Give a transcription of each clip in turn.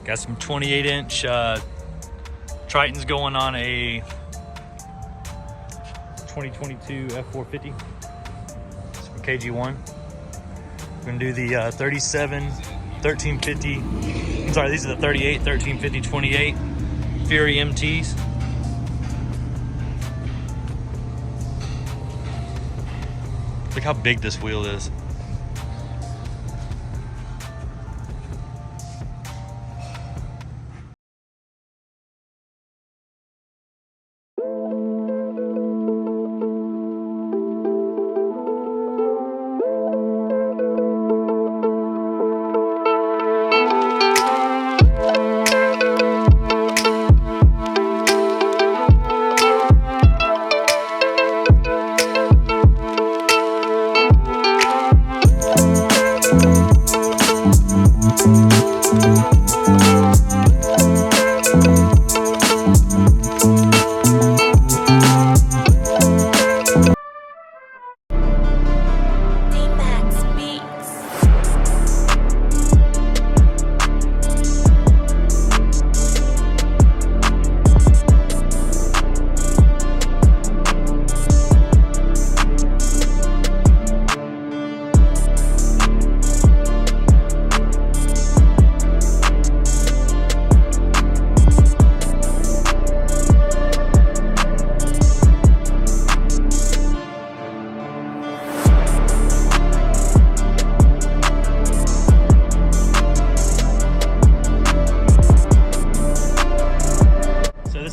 Got some 28-inch Tritons going on a 2022 F450 from KG1. We're gonna do the 37 1350. I'm sorry, these are the 38 1350 28 Fury MTs. Look how big this wheel is.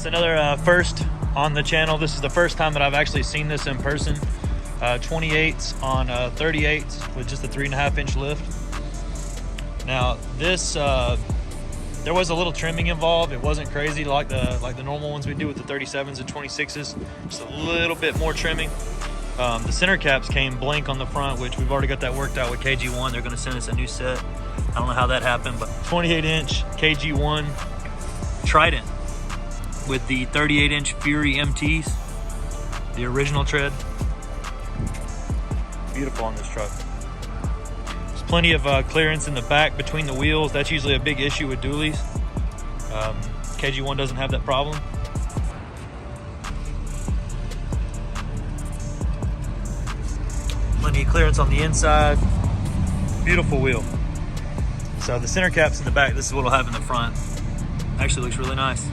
Another first on the channel. This is the first time that I've actually seen this in person. 28s on 38s with just a 3.5-inch lift. Now this there was a little trimming involved. It wasn't crazy like the normal ones we do with the 37s and 26s. Just a little bit more trimming. The center caps came blank on the front, which we've already got that worked out with KG1. They're going to send us a new set. I don't know how that happened, but 28-inch KG1 Trident with the 38-inch Fury MTs, the original tread. Beautiful on this truck. There's plenty of clearance in the back between the wheels. That's usually a big issue with dualies. KG1 doesn't have that problem. Plenty of clearance on the inside. Beautiful wheel. So the center caps in the back, this is what it'll have in the front. Actually looks really nice.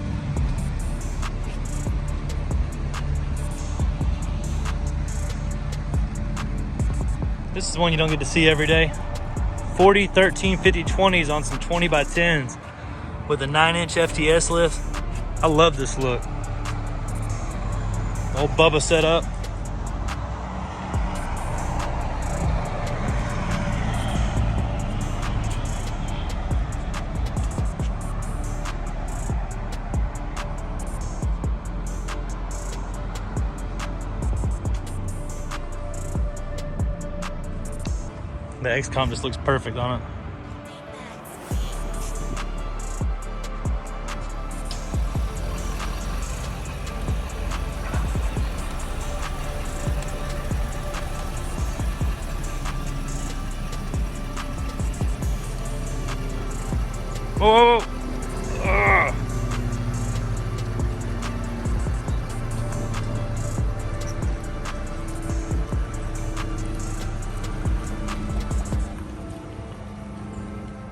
This is one you don't get to see every day. 40, 13, 50, 20s on some 20 by 10s with a 9-inch FTS lift. I love this look. Old Bubba setup. The XCOM just looks perfect on it. Whoa! Ugh.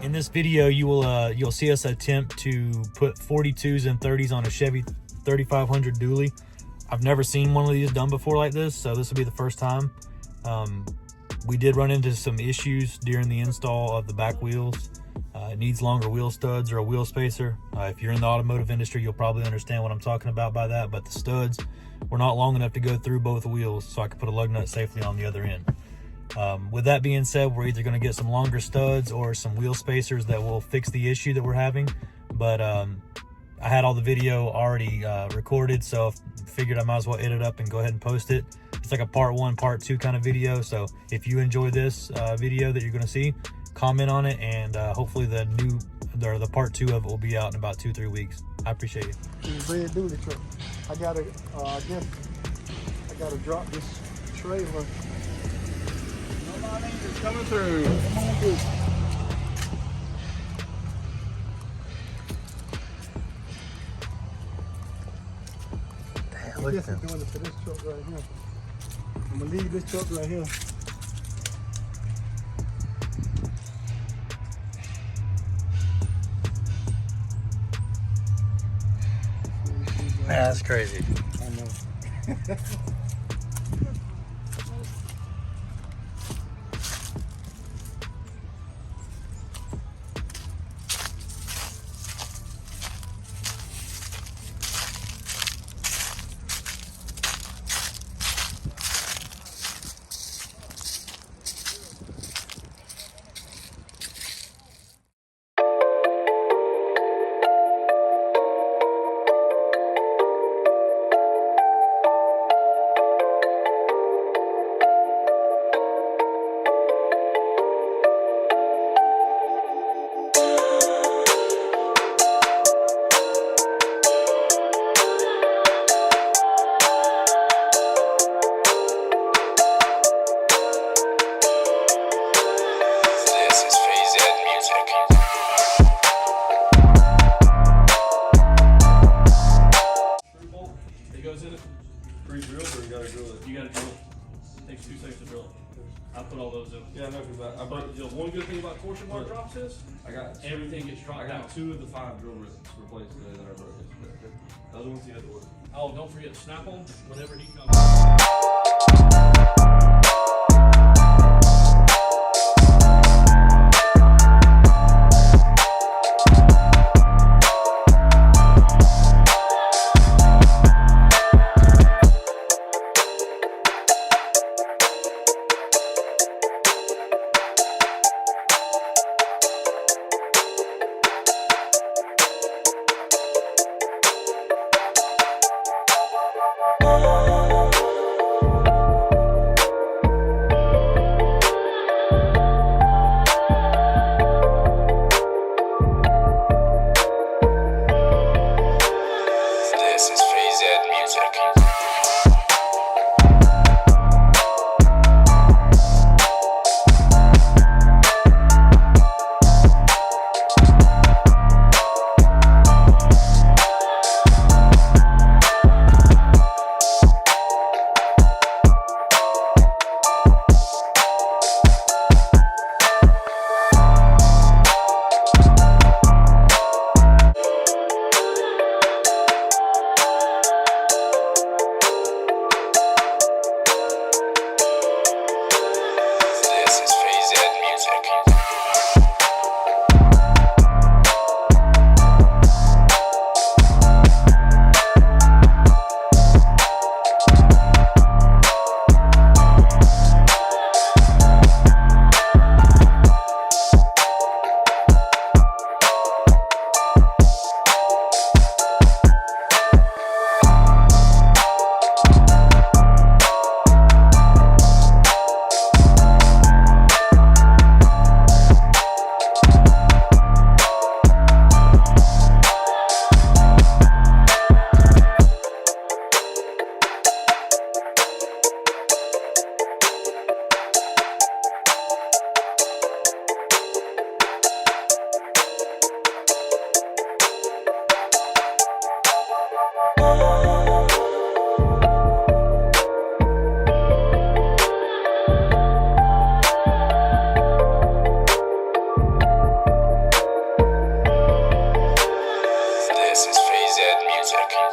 In this video, you'll see us attempt to put 42s and 30s on a Chevy 3500 dually. I've never seen one of these done before like this, so this will be the first time. We did run into some issues during the install of the back wheels. It needs longer wheel studs or a wheel spacer. If you're in the automotive industry, you'll probably understand what I'm talking about by that, but the studs were not long enough to go through both wheels so I could put a lug nut safely on the other end. With that being said, we're either going to get some longer studs or some wheel spacers that will fix the issue that we're having. But I had all the video already recorded, so I figured I might as well edit it up and go ahead and post it. It's like a part 1, part 2 kind of video. So if you enjoy this video that you're going to see, comment on it, and hopefully the part 2 of it will be out in about 2-3 weeks. I appreciate it. This red duty truck. I gotta, I guess I gotta drop this trailer. Nobody's coming through. Come on, dude. I guess I'm doing it for this truck right here. I'm gonna leave this truck right here. That's crazy. I know. Pre-drilled or you gotta drill it? You gotta drill it. Takes 2 seconds to drill it. I put all those in. Yeah, I know, because But the one good thing about torsion bar drops is I got everything gets dropped I got out. 2 of the 5 drill bits replaced today that are broken. The other ones you had to order. Oh, don't forget to snap on whenever he comes. This is Phase Ed Music.